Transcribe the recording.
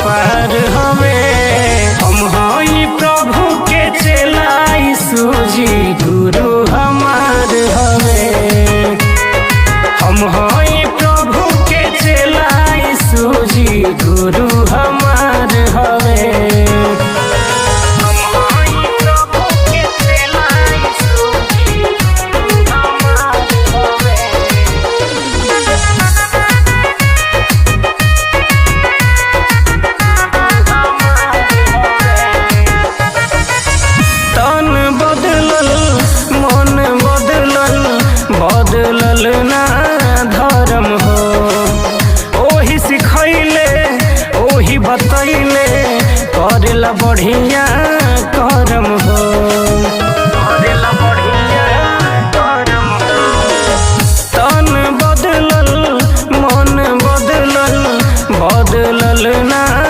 पार हमें हम हई प्रभु के चेलाई सूजी गुरु हमार हमें हम हई प्रभु के चेलाई सूजी गुरु हमार हमें बदलल ना धर्म हो ओही सिखैले ओही बतैले करेला बढ़िया करम हो।